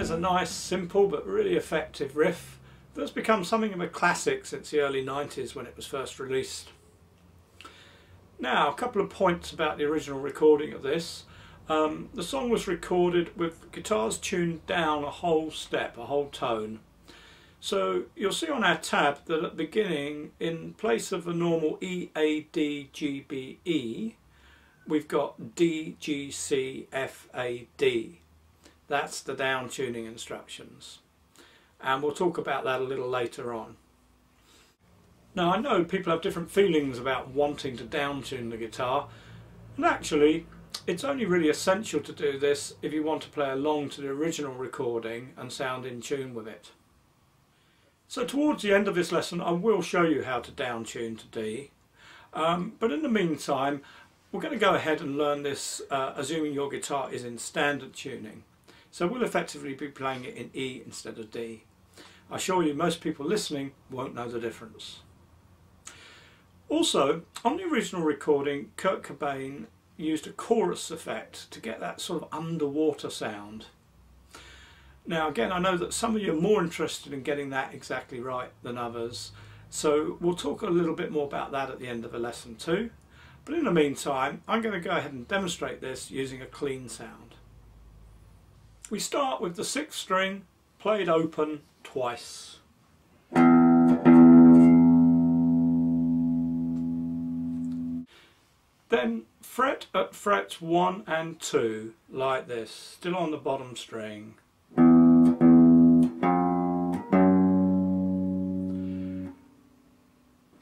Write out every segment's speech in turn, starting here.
There's a nice, simple but really effective riff that's become something of a classic since the early 90s when it was first released. Now, a couple of points about the original recording of this. The song was recorded with guitars tuned down a whole step, a whole tone. So you'll see on our tab that at the beginning, in place of the normal EADGBE, we've got DGCFAD. That's the down tuning instructions. And we'll talk about that a little later on. Now, I know people have different feelings about wanting to down tune the guitar, and actually it's only really essential to do this if you want to play along to the original recording and sound in tune with it. So towards the end of this lesson I will show you how to down tune to D, but in the meantime we're going to go ahead and learn this assuming your guitar is in standard tuning. So we'll effectively be playing it in E instead of D. I assure you most people listening won't know the difference. Also, on the original recording, Kurt Cobain used a chorus effect to get that sort of underwater sound. Now again, I know that some of you are more interested in getting that exactly right than others, so we'll talk a little bit more about that at the end of the lesson too. But in the meantime, I'm going to go ahead and demonstrate this using a clean sound. We start with the 6th string played open twice. Then fret at frets 1 and 2 like this, still on the bottom string.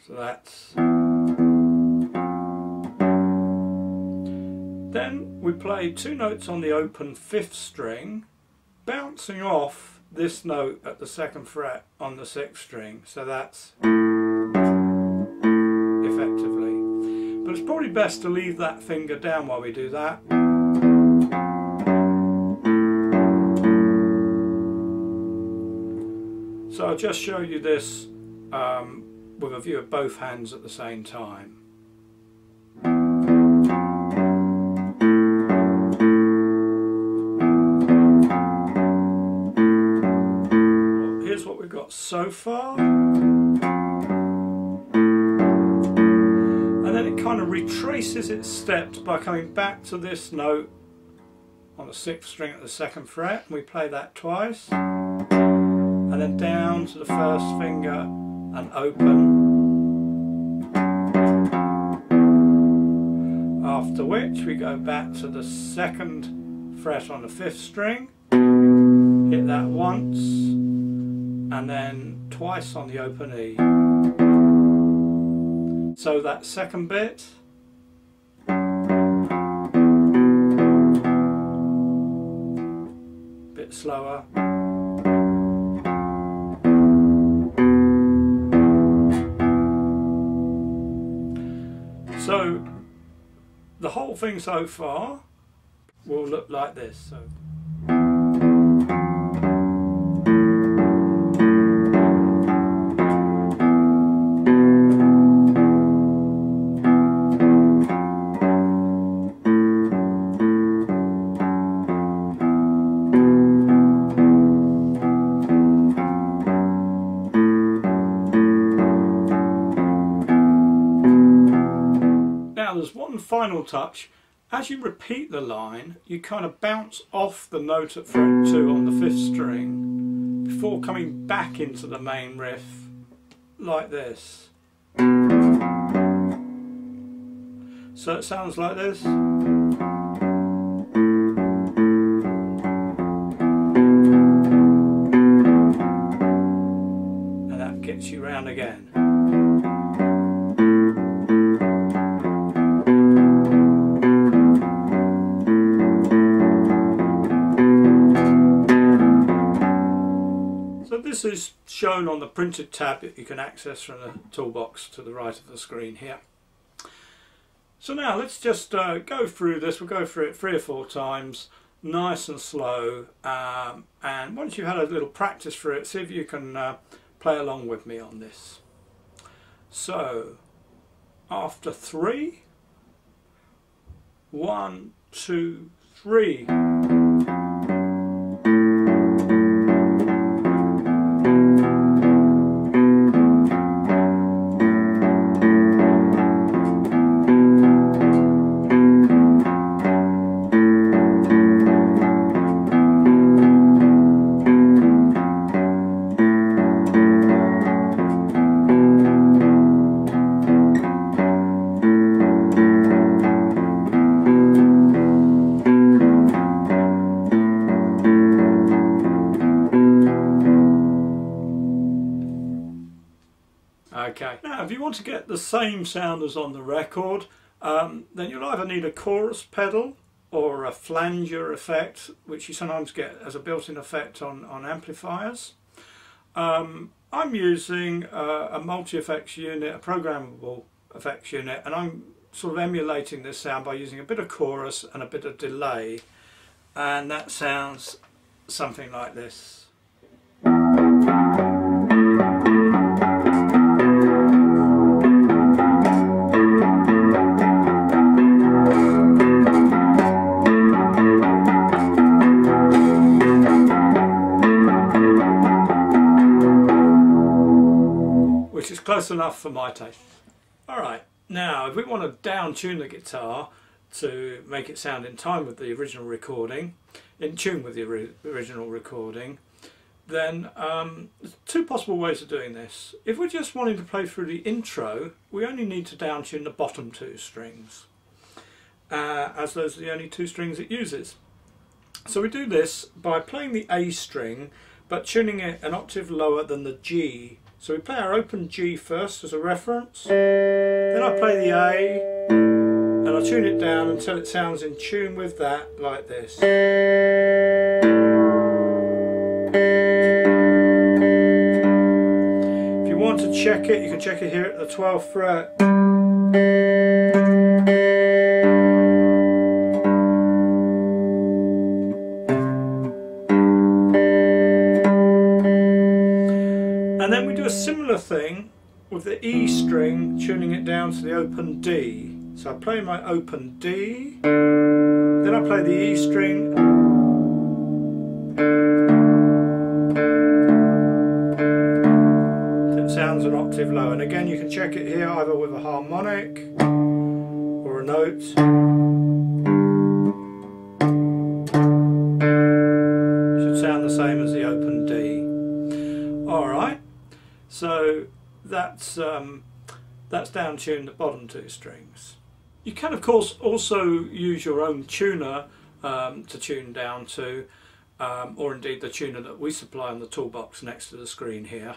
So that's. Then we play 2 notes on the open 5th string, bouncing off this note at the 2nd fret on the 6th string. So that's effectively. But it's probably best to leave that finger down while we do that. So I'll just show you this with a view of both hands at the same time. Here's what we've got so far. And then it kind of retraces its steps by coming back to this note on the 6th string at the 2nd fret. We play that twice. And then down to the 1st finger and open. After which we go back to the 2nd fret on the 5th string, hit that once, and then twice on the open E. So that 2nd bit, bit slower. So the whole thing so far will look like this. So. There's one final touch. As you repeat the line, you kind of bounce off the note at fret 2 on the 5th string before coming back into the main riff like this. So it sounds like this. And that gets you round again. This is shown on the printed tab that you can access from the toolbox to the right of the screen here. So now let's just go through this. We'll go through it 3 or 4 times, nice and slow, and once you've had a little practice for it, see if you can play along with me on this. So after 3, 1, 2, 3. Okay, now if you want to get the same sound as on the record, then you'll either need a chorus pedal or a flanger effect, which you sometimes get as a built-in effect on amplifiers. I'm using a multi-effects unit, a programmable effects unit, and I'm sort of emulating this sound by using a bit of chorus and a bit of delay, and that sounds something like this. Which is close enough for my taste. Alright, now if we want to down tune the guitar to make it sound in time with the original recording, in tune with the original recording, then there's two possible ways of doing this. If we're just wanting to play through the intro, we only need to down tune the bottom two strings, as those are the only two strings it uses. So we do this by playing the A string but tuning it an octave lower than the G. So we play our open G first as a reference, then I play the A and I tune it down until it sounds in tune with that, like this. If you want to check it, you can check it here at the 12th fret. And then we do a similar thing with the E string, tuning it down to the open D. So I play my open D, then I play the E string, it sounds an octave low. And again you can check it here either with a harmonic or a note. Should sound the same as the open D. Alright. So that's down tuned the bottom two strings. You can of course also use your own tuner to tune down to, or indeed the tuner that we supply on the toolbox next to the screen here.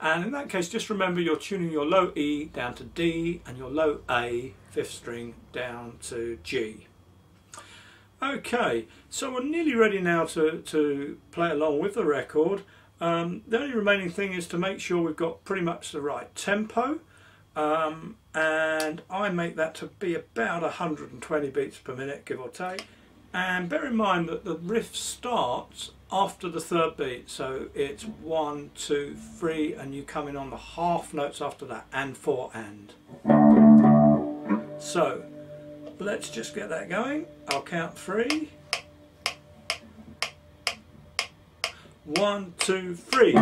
And in that case just remember you're tuning your low E down to D and your low A, fifth string, down to G. Okay, so we're nearly ready now to play along with the record. The only remaining thing is to make sure we've got pretty much the right tempo, and I make that to be about 120 beats per minute, give or take. And bear in mind that the riff starts after the third beat, so it's 1, 2, 3, and you come in on the half notes after that, and 4 and. So let's just get that going. I'll count 3. 1, 2, 3. So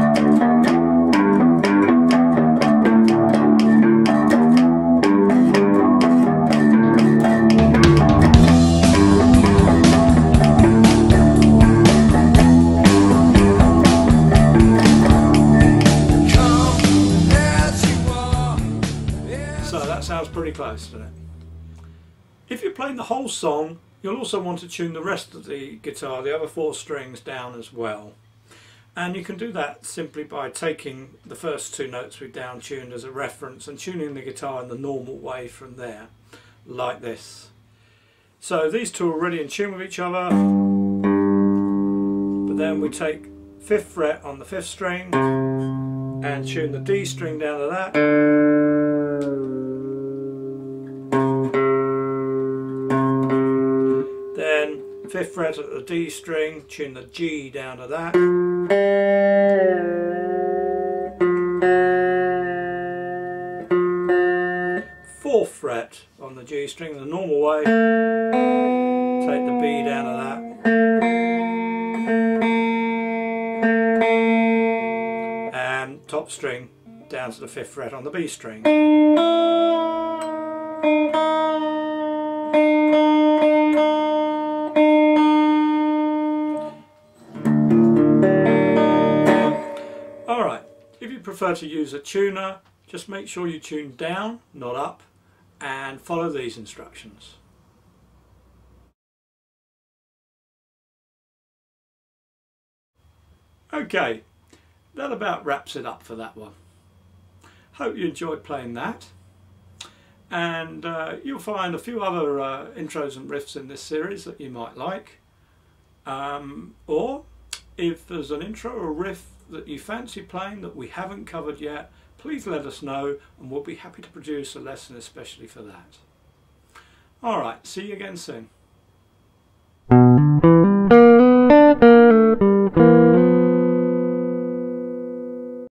that sounds pretty close, doesn't it? If you're playing the whole song, you'll also want to tune the rest of the guitar, the other 4 strings, down as well. And you can do that simply by taking the first 2 notes we've down tuned as a reference and tuning the guitar in the normal way from there, like this. So these two are already in tune with each other, but then we take 5th fret on the 5th string and tune the D string down to that. Then 5th fret at the D string, tune the G down to that. 4th fret on the G string the normal way, take the B down to that, and top string down to the 5th fret on the B string. Alright, if you prefer to use a tuner, just make sure you tune down, not up, and follow these instructions. Okay, that about wraps it up for that one. Hope you enjoyed playing that. And you'll find a few other intros and riffs in this series that you might like. Or if there's an intro or riff that you fancy playing that we haven't covered yet, please let us know and we'll be happy to produce a lesson especially for that. Alright, see you again soon.